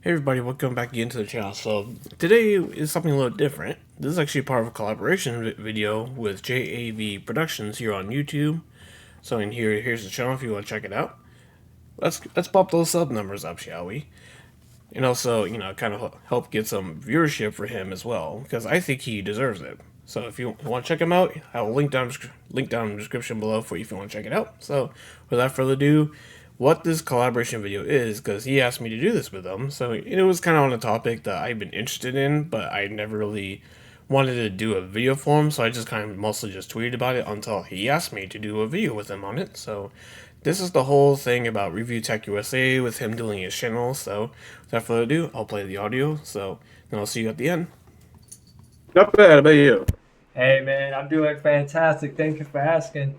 Hey everybody, welcome back again to the channel. So today is something a little different. This is actually part of a collaboration video with JAV Productions here on YouTube. So here's the channel if you want to check it out. Let's bump those sub numbers up, shall we? And also, kind of help get some viewership for him as well, because I think he deserves it. So if you want to check him out, I will link down in the description below for you if you want to check it out. So without further ado, what this collaboration video is, because he asked me to do this with him. So it was kind of on a topic that I've been interested in, but I never really wanted to do a video for him. So I just kind of mostly just tweeted about it until he asked me to do a video with him on it. So this is the whole thing about ReviewTechUSA with him doing his channel. So without further ado, I'll play the audio. So then I'll see you at the end. Not bad. How about you? Hey man, I'm doing fantastic. Thank you for asking.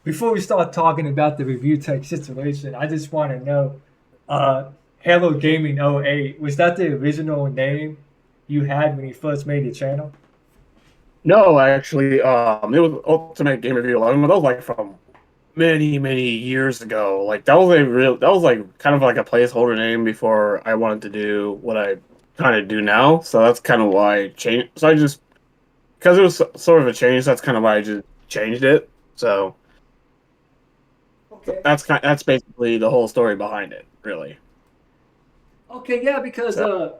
Before we start talking about the review tech situation, I just want to know, Hello Gaming '08, was that the original name you had when you first made your channel? No, actually, it was Ultimate Game Review 11, but that was like from many years ago. Like that was like kind of like a placeholder name before I wanted to do what I kind of do now. So that's kind of why I changed. So I just because it was sort of a change. That's kind of why I just changed it. So Okay. that's basically the whole story behind it, really. Okay, yeah, because So,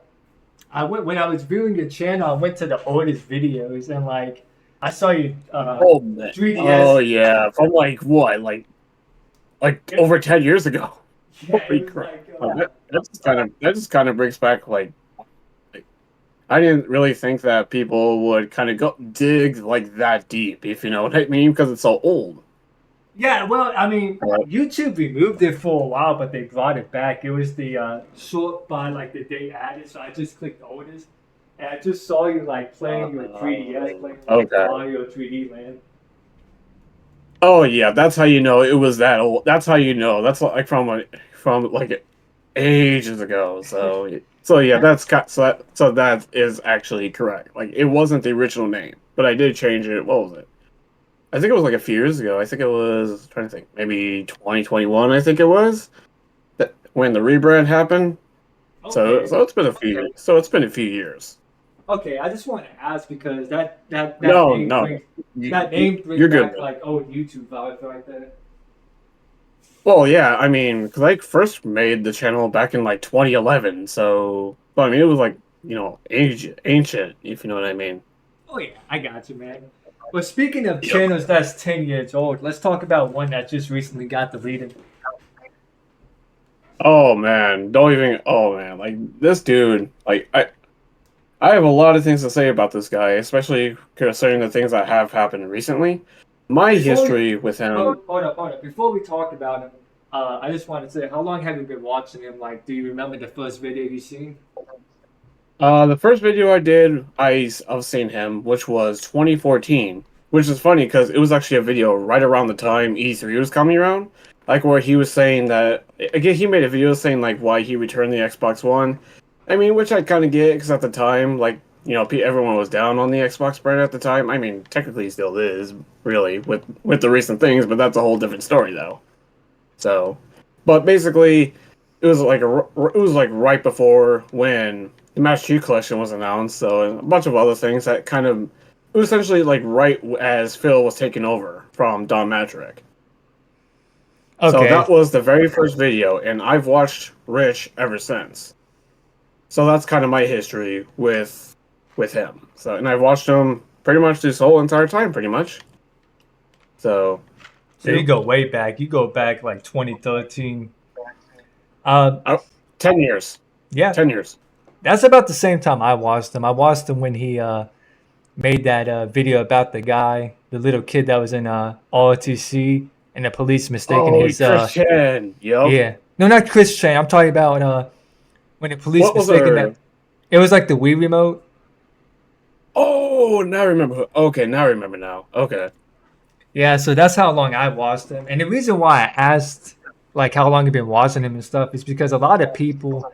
I went when I was viewing your channel, I went to the oldest videos and like I saw you oh man, 3DS. oh yeah, from like what, like It, over 10 years ago. yeah, Holy it was crap! like That just kind of brings back like I didn't really think that people would kind of go dig like that deep, if you know what I mean, because it's so old. Yeah, well, I mean, Right. YouTube removed it for a while, but they brought it back. It was the sort by like the day added, so I just clicked oldest, and I just saw you like playing your 3DS, playing like Okay. Mario 3D Land. Oh yeah, that's how you know it was that old. That's how you know. That's like from like ages ago. So yeah, so that is actually correct. Like it wasn't the original name, but I did change it. What was it? I think it was like a few years ago. I think it was trying to think, maybe 2021. I think it was when the rebrand happened. So Okay, so it's been a few years. So it's been a few years. okay. I just want to ask because that No, name no, brings you, that name brings you're good, back man. like old YouTube vibes right there. Well, yeah, I mean, because I first made the channel back in like 2011, so but I mean, it was like ancient, if you know what I mean. Oh yeah, I got you, man. Well, speaking of Yep. channels that's 10 years old, let's talk about one that just recently got deleted. Oh man, don't even. Oh man, like this dude, like I have a lot of things to say about this guy, especially considering the things that have happened recently. My Before we history with him. hold up. Before we talk about him, I just want to say, how long have you been watching him? Like, do you remember the first video you seen? The first video I did, I've seen him, which was 2014, which is funny because it was actually a video right around the time E3 was coming around, like where he was saying that again he made a video saying like why he returned the Xbox One. I mean, which I kind of get because at the time, like everyone was down on the Xbox brand at the time. I mean, technically, he still is really with the recent things, but that's a whole different story though. So, but basically, it was like right before when the Master Chief Collection was announced. So and a bunch of other things that kind of it was essentially like right as Phil was taking over from Don Matrick. So Okay. that was the very first video, and I've watched Rich ever since. So that's kind of my history with him. So and I've watched him pretty much this whole entire time, pretty much. So, So you yep. go way back. You go back like 2013. Uh, I, 10 years, yeah, 10 years. that's about the same time I watched him. I watched him when he made that video about the guy, the little kid that was in ROTC, and the police mistaken Oh, his Christian. Yep. yeah. No, not Chris Chan. I'm talking about when the police What was mistaken her? that it was like the Wii remote. Oh, now I remember. Okay, now I remember now. Okay. Yeah, so that's how long I watched him. And the reason why I asked like how long you've been watching him and stuff is because a lot of people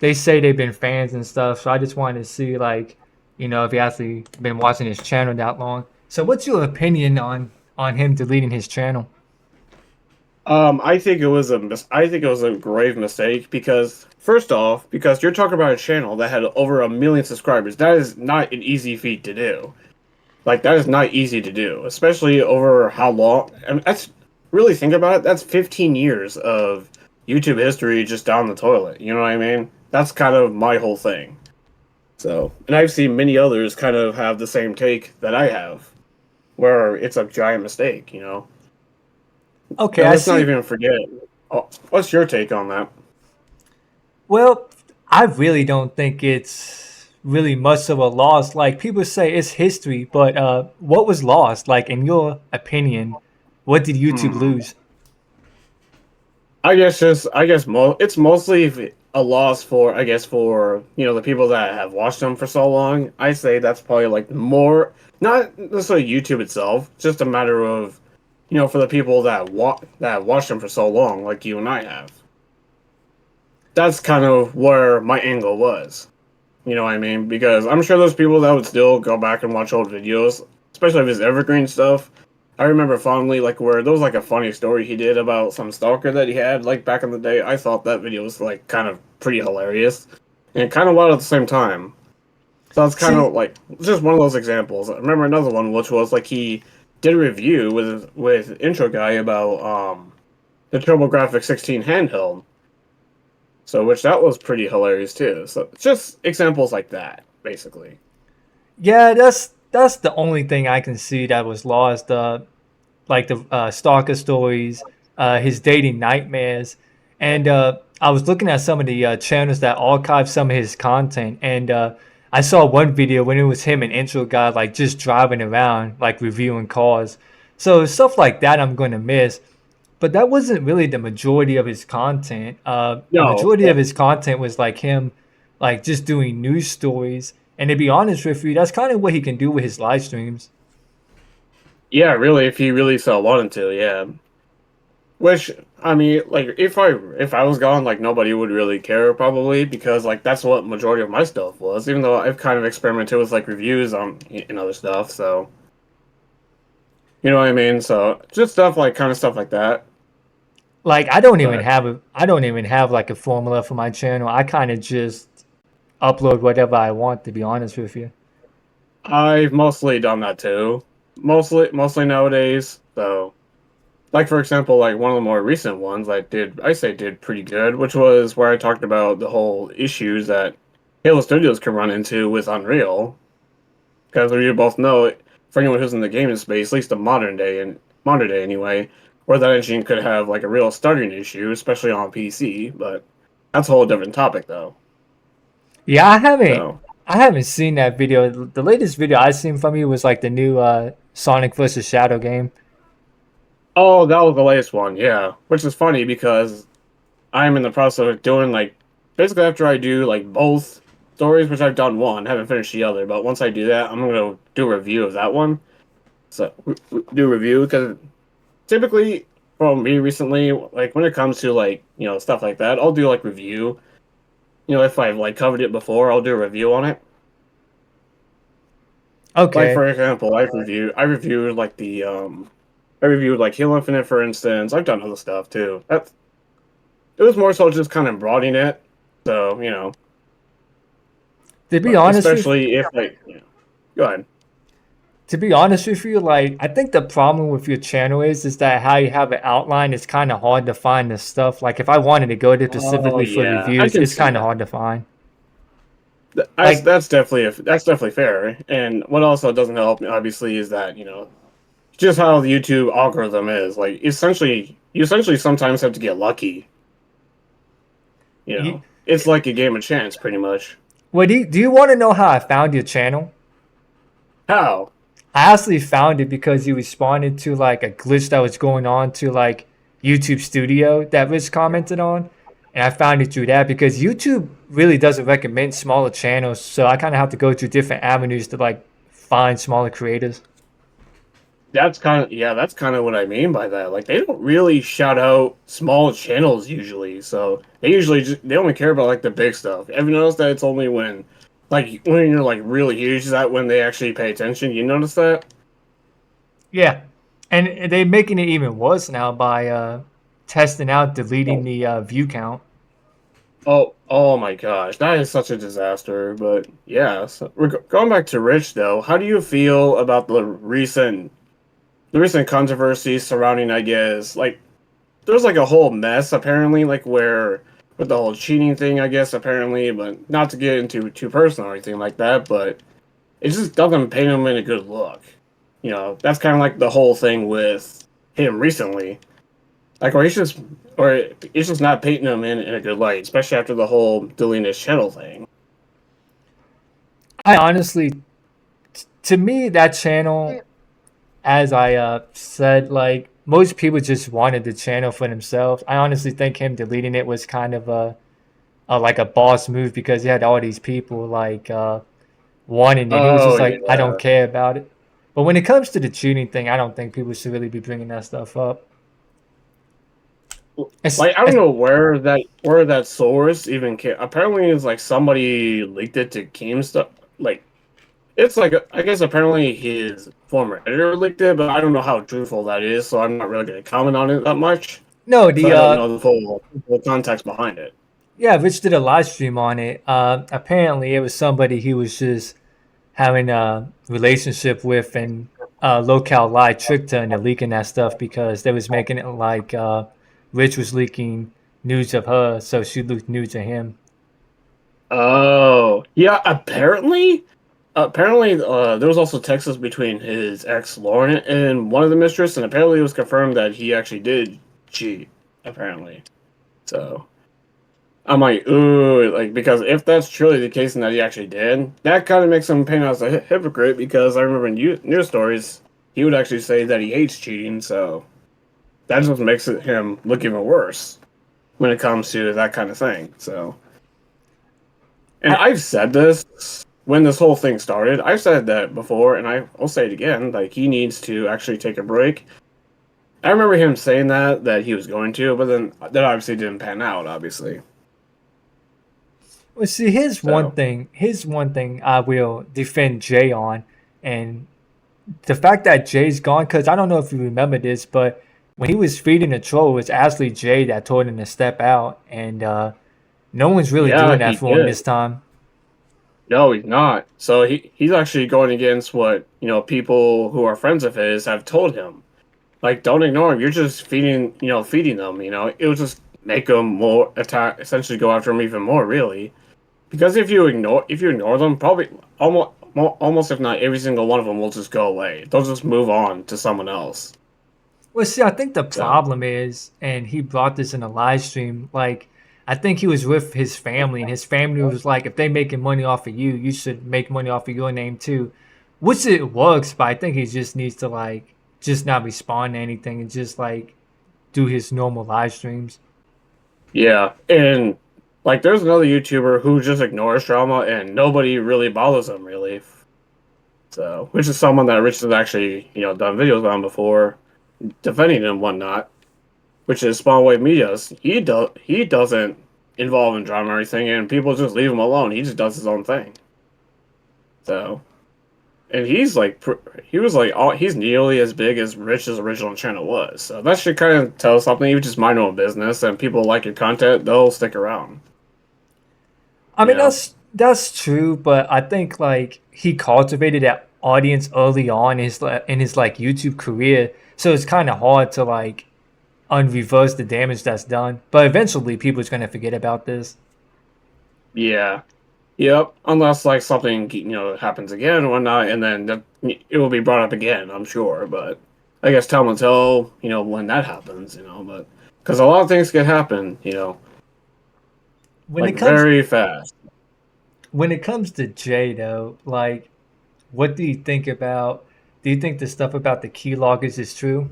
they say they've been fans and stuff. So I just wanted to see like, if you actually been watching his channel that long. So what's your opinion on him deleting his channel? I think it was I think it was a grave mistake because first off, because you're talking about a channel that had over 1 million subscribers. That is not an easy feat to do. Like that is not easy to do, especially over how long. I mean, that's really think about it. That's 15 years of YouTube history just down the toilet. You know what I mean? That's kind of my whole thing. So, and I've seen many others kind of have the same take that I have, where it's a giant mistake. You know. Okay, And I let's not see. even forget. Oh, what's your take on that? Well, I really don't think it's really much of a loss. Like people say it's history, but what was lost? Like in your opinion, what did YouTube Hmm. lose? I guess it's mostly a loss for for the people that have watched them for so long. I say that's probably like more not necessarily YouTube itself, just a matter of for the people that have watched them for so long, like you and I have. That's kind of where my angle was. You know what I mean? Because I'm sure there's people that would still go back and watch old videos, especially if it's evergreen stuff. I remember fondly like where there was like a funny story he did about some stalker that he had like back in the day. I thought that video was like kind of pretty hilarious and kind of wild at the same time. So it's kind See, of like just one of those examples. I remember another one which was like he did a review with intro guy about the TurboGrafx 16 handheld. So which that was pretty hilarious too. So just examples like that, basically. yeah, that's the only thing I can see that was lost. Like the stalker stories, his dating nightmares, and I was looking at some of the channels that archive some of his content, and I saw one video when it was him and intro guy like just driving around, like reviewing cars. So stuff like that I'm going to miss. But that wasn't really the majority of his content. The No, majority of his content was like him, like just doing news stories. And to be honest with you, that's kind of what he can do with his live streams. yeah, really, if he really so wanted to, yeah. Which I mean, like if I was gone, like nobody would really care probably because like that's what majority of my stuff was. Even though I've kind of experimented with like reviews on and other stuff, so you know what I mean. So just stuff like kind of stuff like that. Like But I don't even have like a formula for my channel. I kind of just upload whatever I want, to be honest with you. I've mostly done that too. Mostly nowadays. So like for example, like one of the more recent ones I say did pretty good, which was where I talked about the whole issues that Halo Studios can run into with Unreal. Because we both know, for anyone who's in the gaming space, at least the modern day anyway, where that engine could have like a real starting issue, especially on PC. But that's a whole different topic, though. Yeah, So, I haven't seen that video. The latest video I seen from you was like the new Sonic versus Shadow game. oh, that was the latest one, yeah. Which is funny because I'm in the process of doing like basically after I do like both stories, which I've done one, haven't finished the other. But once I do that, I'm gonna do a review of that one. So do a review because typically from me recently, like when it comes to like stuff like that, I'll do like review. If I've like covered it before, I'll do a review on it. Like Okay. for example, I reviewed like I reviewed like Halo Infinite for instance. I've done other stuff too. That it was more so just kind of broadening it. So To be but honest with especially if like go ahead. To be honest with you, like I think the problem with your channel is that how you have it outlined, it's kind of hard to find the stuff. Like if I wanted to go to Oh specifically for yeah, I reviews, can it's see kind of that. hard to find. Like That's definitely fair. And what also doesn't help, obviously, is that just how the YouTube algorithm is. Like you essentially sometimes have to get lucky. you, It's like a game of chance, pretty much. what do you want to know how I found your channel? How? I actually found it because you responded to like a glitch that was going on to like YouTube Studio that Rich commented on. And I found it through that because YouTube really doesn't recommend smaller channels. So I kind of have to go through different avenues to like find smaller creators. That's kind of what I mean by that. Like they don't really shout out small channels usually, so they only care about like the big stuff. Have you noticed that it's only when you're like really huge is that when they actually pay attention? You notice that? Yeah. And they're making it even worse now by testing out deleting the view count. Oh my gosh, that is such a disaster. But yeah, so we're going back to Rich though. How do you feel about the recent controversy surrounding, I guess, like there's like a whole mess apparently, like where with the whole cheating thing, I guess apparently, but not to get into too personal or anything like that, but it just doesn't paint him in a good look. That's kind of like the whole thing with him recently. Like, or it's just not painting him in a good light, especially after the whole deleting his channel thing. I honestly, to me, that channel, as I said, like most people just wanted the channel for themselves. I honestly think him deleting it was kind of a like a boss move because he had all these people like wanting it. He was Oh just like, I don't yeah. care about it. But when it comes to the cheating thing, I don't think people should really be bringing that stuff up. Like I don't know where that source even came. Apparently, it's like somebody leaked it to Keemstar. Like it's like I guess apparently his former editor leaked it, but I don't know how truthful that is, so I'm not really going to comment on it that much. No, So the I don't know the full context behind it. yeah, Rich did a live stream on it. Apparently, it was somebody he was just having a relationship with, and Locale Live tricked her into leaking that stuff because they was making it like Rich was leaking news of her, so she leaked news of him. Oh yeah, apparently, there was also texts between his ex Lauren and one of the mistress, and apparently it was confirmed that he actually did cheat. Apparently, so I'm like, ooh, like because if that's truly the case and that he actually did, that kind of makes him paint out as a hypocrite. Because I remember in news stories, he would actually say that he hates cheating, so that just makes him look even worse when it comes to that kind of thing. So, and I, I've said this when this whole thing started. I've said that before, and I'll say it again. Like he needs to actually take a break. I remember him saying that he was going to, but then that obviously didn't pan out. Obviously, well, see, here's one so thing. Here's one thing I will defend Jay on, and the fact that Jay's gone. Because I don't know if you remember this, but when he was feeding the troll, it was actually Jay that told him to step out, and no one's really yeah, doing that he for him did. this time. No, he's not. So he's actually going against what people who are friends of his have told him. Like, don't ignore him. You're just feeding them. It will just make them more attack. Essentially, go after him even more. Really, because if you ignore them, probably almost if not every single one of them will just go away. They'll just move on to someone else. Well, see, I think the So problem is, and he brought this in a live stream, like, I think he was with his family, and his family was like, if they making money off of you, you should make money off of your name too. Which it works, but I think he just needs to, like, just not respond to anything and just, like, do his normal live streams. yeah, and like there's another YouTuber who just ignores drama and nobody really bothers him really. So, which is someone that Rich has actually, done videos on before, defending him and whatnot. Which is Spawn Wave Media's. He doesn't involve in drama or anything, and people just leave him alone. He just does his own thing. So, and he's nearly as big as Rich's original channel was. So that should kind of tell something. You just mind your own business, and people like your content, they'll stick around. I You mean, know. that's true, but I think, like, he cultivated that audience early on in his like YouTube career, so it's kind of hard to like unreverse the damage that's done. But eventually, people's gonna forget about this. Yeah. Yep. Unless like something happens again or whatnot, and then it will be brought up again. I'm sure, but I guess time will tell. When that happens. But because a lot of things can happen. When Like it comes very fast. when it comes to Jay though, like, what do you think about? Do you think the stuff about the keyloggers is true?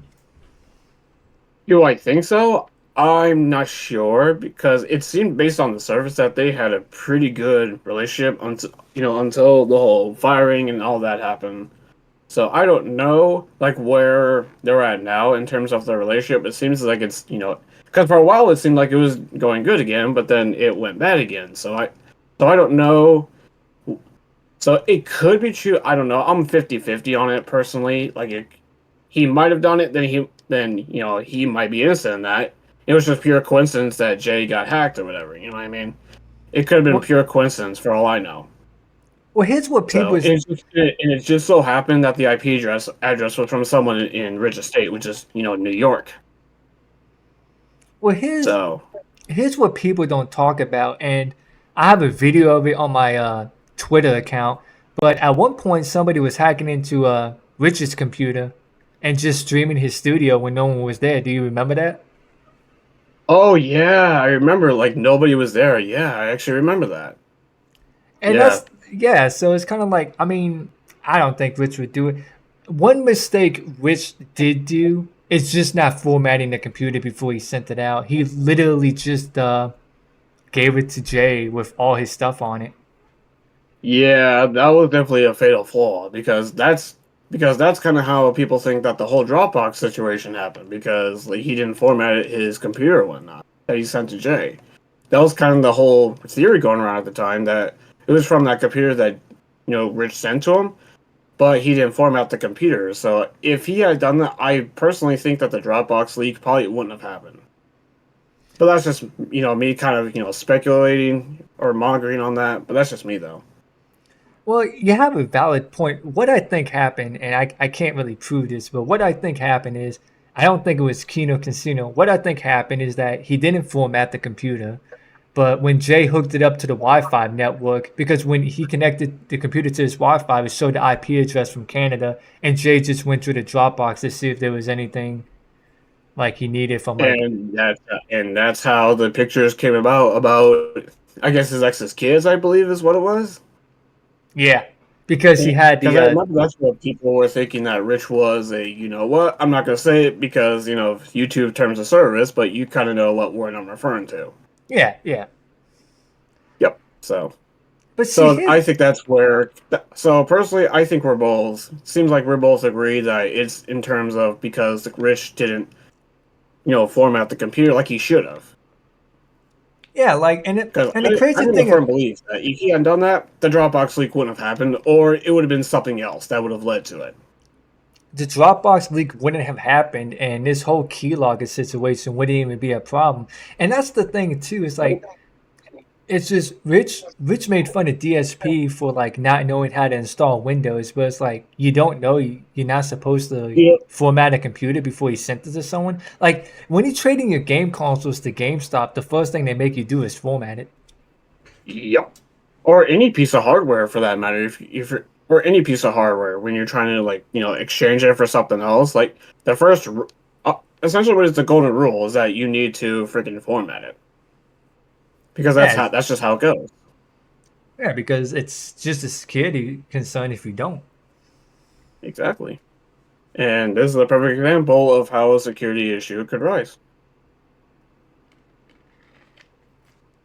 Do I think so? I'm not sure because it seemed based on the surface that they had a pretty good relationship until the whole firing and all that happened. So I don't know like where they're at now in terms of their relationship. It seems like it's because for a while it seemed like it was going good again, but then it went bad again. So I don't know. So it could be true. I don't know. I'm 50-50 on it personally. Like he might have done it, then he might be innocent in that. it was just pure coincidence that Jay got hacked or whatever. You know what I mean? It could have been Well, pure coincidence for all I know. well, here's what So people. it just so happened that the IP address was from someone in Rich Estate, which is New York. Well, So here's what people don't talk about, and I have a video of it on my Twitter account. But at one point, somebody was hacking into Rich's computer and just streaming his studio when no one was there. Do you remember that? oh yeah, I remember. Like nobody was there. Yeah, I actually remember that. And Yeah, that's yeah. So it's kind of like, I mean, I don't think Rich would do it. One mistake Rich did do is just not formatting the computer before he sent it out. He literally just gave it to Jay with all his stuff on it. yeah, that was definitely a fatal flaw because that's kind of how people think that the whole Dropbox situation happened because like he didn't format his computer or whatnot that he sent to Jay. That was kind of the whole theory going around at the time that it was from that computer that Rich sent to him, but he didn't format the computer. So if he had done that, I personally think that the Dropbox leak probably wouldn't have happened. But that's just me kind of speculating or mongering on that. But that's just me though. Well, you have a valid point. What I think happened, and I can't really prove this, but what I think happened is I don't think it was Kino Casino. What I think happened is that he didn't format the computer, but when Jay hooked it up to the Wi-Fi network, because when he connected the computer to his Wi-Fi, it showed the IP address from Canada, and Jay just went through the Dropbox to see if there was anything like he needed from like And that's how the pictures came about I guess his ex's kids, I believe is what it was. yeah, because he had Because the I remember that's what people were thinking that Rich was a what I'm not gonna say it because YouTube terms of service, but you kind of know what word I'm referring to. yeah. Yep. So But see, so here's I think that's where. So personally, I think we're both seems like we're both agree that it's in terms of because Rich didn't format the computer like he should have. yeah, like and Because the crazy I'm in the thing. firm belief that if he hadn't done that, the Dropbox leak wouldn't have happened, or it would have been something else that would have led to it. The Dropbox leak wouldn't have happened, and this whole keylogger situation wouldn't even be a problem. And that's the thing too. Is like it's just Rich made fun of DSP for like not knowing how to install Windows, but it's like you don't know you're not supposed to Yeah. format a computer before you sent it to someone. Like when you're trading your game consoles to GameStop, the first thing they make you do is format it. Yep. Or any piece of hardware for that matter. If you're, or any piece of hardware when you're trying to exchange it for something else, like the first, essentially what is the golden rule is that you need to freaking format it because Yeah, that's just how it goes. yeah, because it's just a security concern if you don't. Exactly. And this is a perfect example of how a security issue could rise.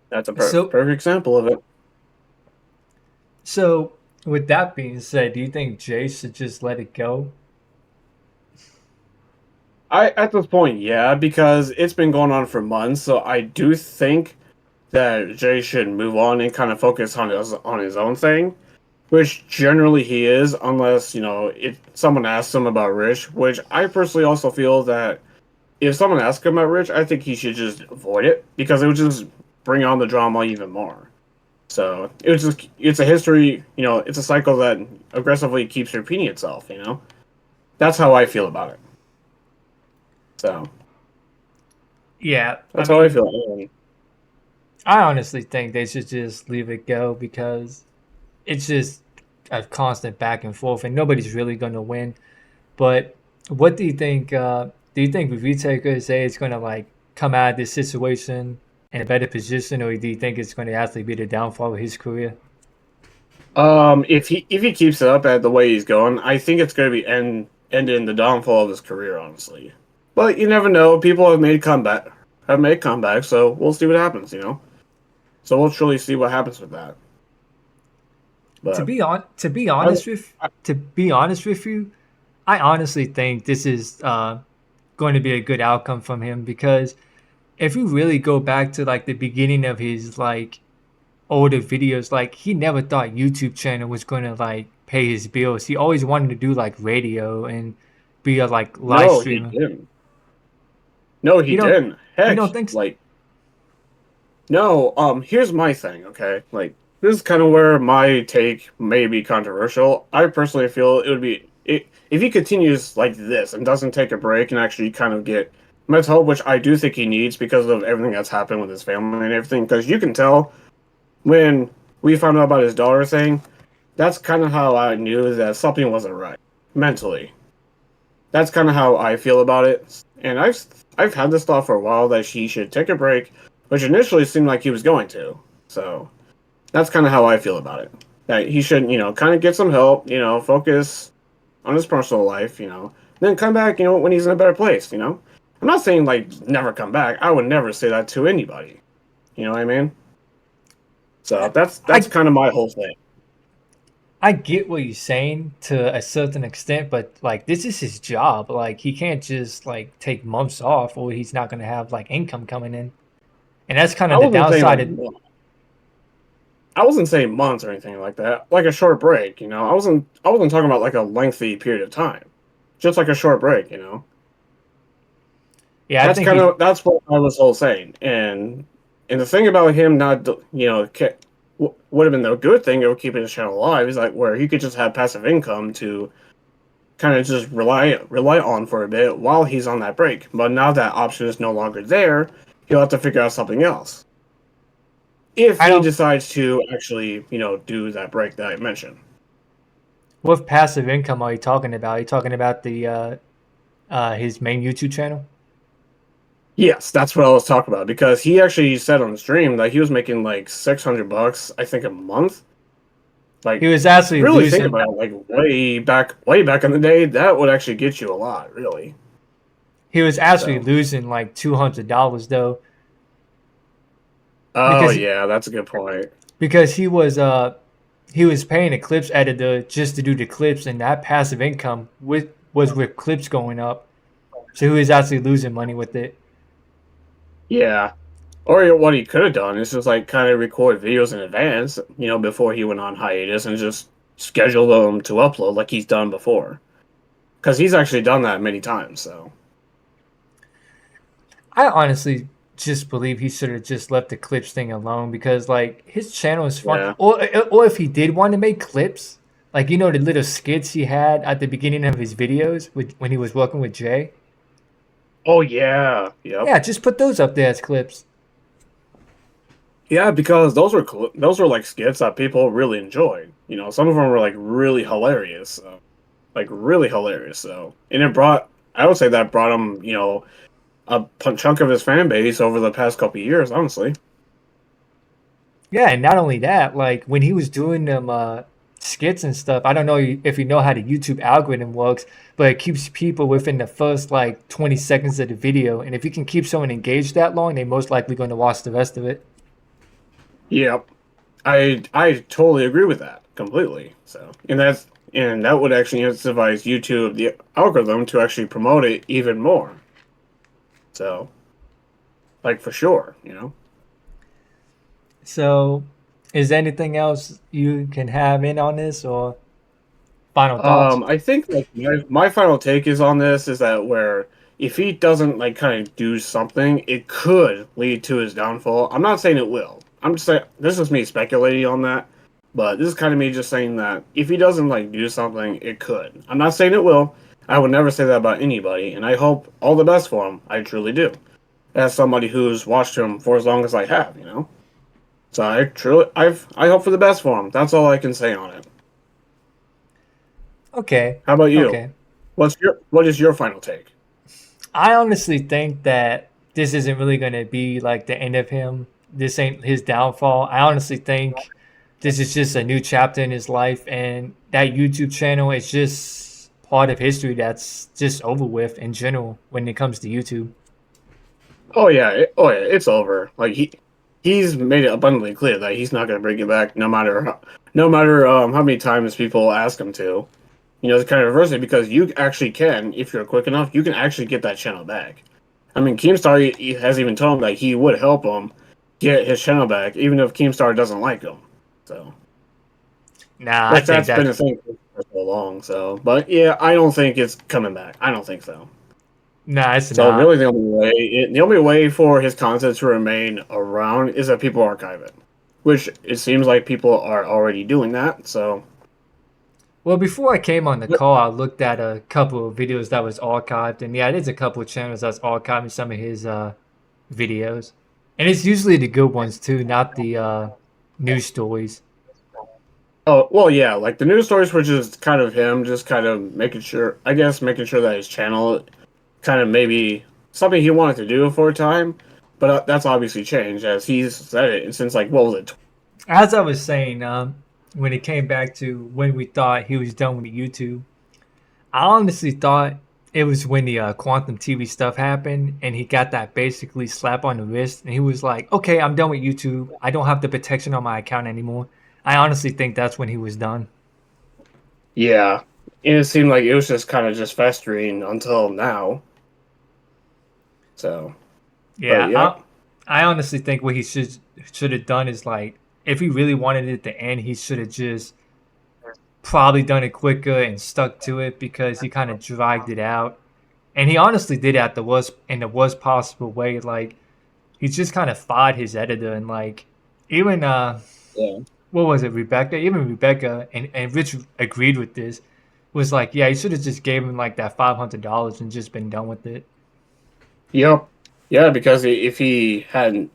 That's a So perfect example of it. So, with that being said, do you think Jay should just let it go? I at this point, yeah, because it's been going on for months, so I do think that Jay should move on and kind of focus on his own thing, which generally he is, unless if someone asks him about Rich, which I personally also feel that if someone asks him about Rich, I think he should just avoid it because it would just bring on the drama even more. So it's a history, it's a cycle that aggressively keeps repeating itself. That's how I feel about it. So Yeah, I that's how I mean, feel. I honestly think they should just leave it go because it's just a constant back and forth, and nobody's really going to win. But what do you think? Do you think ReviewTechUSA is going to like come out of this situation in a better position, or do you think it's going to actually be the downfall of his career? If he keeps it up at the way he's going, I think it's going to be ending the downfall of his career, honestly. But you never know. People have made comebacks, so we'll see what happens. So we'll truly see what happens with that. But I, To be honest with you, I honestly think this is going to be a good outcome from him because if you really go back to like the beginning of his like older videos, like he never thought YouTube channel was going to like pay his bills. He always wanted to do like radio and be a like live no, he streamer. didn't. No, he You don't didn't. you Heck, don't think so? like, no. Here's my thing. Okay, like this is kind of where my take may be controversial. I personally feel it would be if he continues like this and doesn't take a break and actually kind of get mental help, which I do think he needs because of everything that's happened with his family and everything. Because you can tell when we found out about his daughter thing, that's kind of how I knew that something wasn't right mentally. That's kind of how I feel about it. And I've had this thought for a while that he should take a break, which initially seemed like he was going to. So that's kind of how I feel about it. That he should, kind of get some help, focus on his personal life, then come back, when he's in a better place, I'm not saying like never come back. I would never say that to anybody. You know what I mean? So that's I kind of my whole thing. I get what you're saying to a certain extent, but like this is his job. Like he can't just like take months off, or he's not gonna have like income coming in. And that's kind I of the wasn't saying downside like of. I wasn't saying months or anything like that. Like a short break, I wasn't talking about like a lengthy period of time. Just like a short break. Yeah, I That's think he's. that's what I was whole saying. And the thing about him not would have been the good thing of keeping his channel alive is like where he could just have passive income to kind of just rely on for a bit while he's on that break. But now that option is no longer there, he'll have to figure out something else. If I he don't. decides to actually, do that break that I mentioned. What passive income are you talking about? Are you talking about the his main YouTube channel? Yes, that's what I was talking about because he actually said on the stream that he was making like $600, I think, a month. He Like, was actually really think losing. about it, like way back in the day, that would actually get you a lot, really. He was actually So, losing like $200 though, oh because yeah, that's a good point. because he was paying a clips editor just to do the clips, and that passive income was with clips going up. So he was actually losing money with it. Yeah, or what he could have done is just like kind of record videos in advance, before he went on hiatus, and just schedule them to upload like he's done before. Because he's actually done that many times. So, I honestly just believe he should have just left the clips thing alone because like his channel is fun. yeah. Or if he did want to make clips, like the little skits he had at the beginning of his videos when he was working with Jay. Oh yeah. Yep. Yeah, just put those up there as clips. Yeah, because those were like skits that people really enjoyed. Some of them were like really hilarious, like really hilarious. So, and I would say that brought him, a chunk of his fan base over the past couple of years. Honestly, Yeah, and not only that, like when he was doing them skits and stuff, I don't know if you know how the YouTube algorithm works, but it keeps people within the first like 20 seconds of the video. And if you can keep someone engaged that long, they're most likely going to watch the rest of it. yep, I totally agree with that completely. So, and that would actually incentivize YouTube, the algorithm, to actually promote it even more. So, like for sure. So, is there anything else you can have in on this or final thoughts? I think like my final take is on this is that where if he doesn't like kind of do something, it could lead to his downfall. I'm not saying it will. I'm just saying this is me speculating on that, but this is kind of me just saying that if he doesn't like do something, it could. I'm not saying it will. I would never say that about anybody, and I hope all the best for him. I truly do. As somebody who's watched him for as long as I have. So I hope for the best for him. That's all I can say on it. Okay. How about you? Okay. What is your final take? I honestly think that this isn't really going to be like the end of him. This ain't his downfall. I honestly think this is just a new chapter in his life, and that YouTube channel is just part of history that's just over with in general when it comes to YouTube. Oh yeah, it's over. Like he's made it abundantly clear that he's not going to bring it back, no matter how many times people ask him to. It's kind of reversing because you actually can, if you're quick enough, you can actually get that channel back. I mean, Keemstar he has even told him that he would help him get his channel back, even if Keemstar doesn't like him. So, Nah, I which think that's been that. a thing for so long. So, but yeah, I don't think it's coming back. I don't think so. Nah, it's So not. really, the only way for his content to remain around is that people archive it, which it seems like people are already doing that. So Well, before I came on the call, I looked at a couple of videos that was archived, and yeah, there's a couple of channels that's archiving some of his videos, and it's usually the good ones too, not the news stories. oh well, yeah, like the news stories, which is kind of him, just kind of making sure, I guess, making sure that his channel kind of maybe something he wanted to do for a time, but that's obviously changed as he's said it since like what was it? As I was saying, when it came back to when we thought he was done with YouTube, I honestly thought it was when the quantum TV stuff happened and he got that basically slap on the wrist and he was like, okay, I'm done with YouTube. I don't have the protection on my account anymore. I honestly think that's when he was done. Yeah, and it seemed like it was just kind of just festering until now. So, but Yeah, yep, I honestly think what he should have done is like, if he really wanted it to end, he should have just probably done it quicker and stuck to it because he kind of dragged it out. And he honestly did it at the worst possible way. Like he just kind of fired his editor and like even yeah, what was it, Rebecca? Even Rebecca and Rich agreed with this. Was like, yeah, he should have just gave him like that $500 and just been done with it. yep, yeah, because if he hadn't,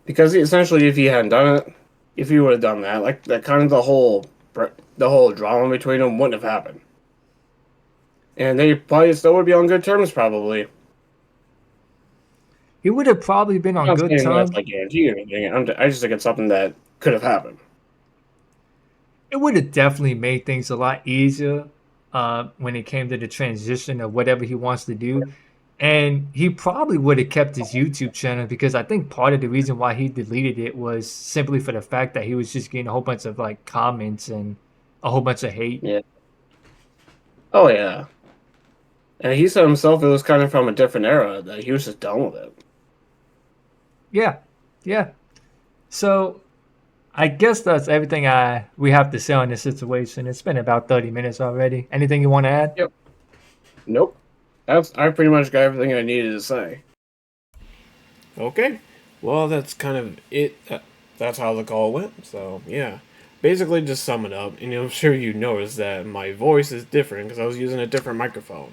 because essentially if he hadn't done it, if he would have done that, like that kind of the whole drama between them wouldn't have happened, and they probably still would be on good terms, probably. He would have probably been on I'm not good saying that's terms. like guaranteed or anything. I just think it's something that could have happened. It would have definitely made things a lot easier when it came to the transition of whatever he wants to do. And he probably would have kept his YouTube channel because I think part of the reason why he deleted it was simply for the fact that he was just getting a whole bunch of like comments and a whole bunch of hate. Yeah. Oh yeah. And he said himself it was kind of from a different era that he was just done with it. Yeah, yeah. So I guess that's everything I we have to say on this situation. It's been about 30 minutes already. Anything you want to add? Yep. Nope. I pretty much got everything I needed to say. Okay. Well, that's kind of it. That's how the call went. So, yeah. Basically, just sum it up. And I'm sure you noticed that my voice is different because I was using a different microphone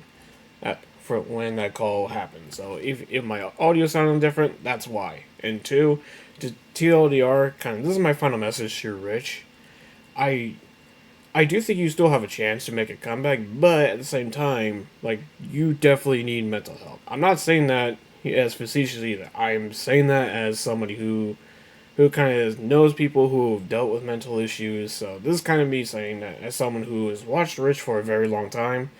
for when that call happened. So, if my audio sounded different, that's why. And two, to TLDR, kind of, this is my final message to Rich. I I do think you still have a chance to make a comeback, but at the same time, like, you definitely need mental health. I'm not saying that as facetious either. I'm saying that as somebody who kind of knows people who have dealt with mental issues. So this is kind of me saying that as someone who has watched Rich for a very long time.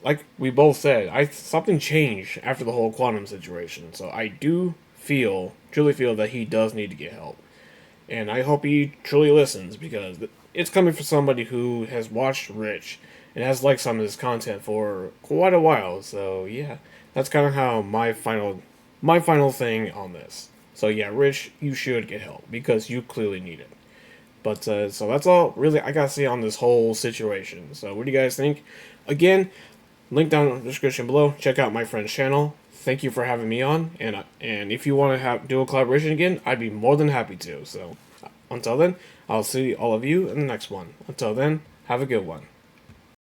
Like we both said, I something changed after the whole quantum situation. So I do truly feel that he does need to get help. And I hope he truly listens because it's coming from somebody who has watched Rich and has liked some of his content for quite a while. So yeah, that's kind of how my final thing on this. So yeah, Rich, you should get help because you clearly need it. But so that's all really I gotta say on this whole situation. So what do you guys think? Again, link down in the description below. Check out my friend's channel. Thank you for having me on, and if you want to do a collaboration again, I'd be more than happy to. So until then, I'll see all of you in the next one. Until then, have a good one.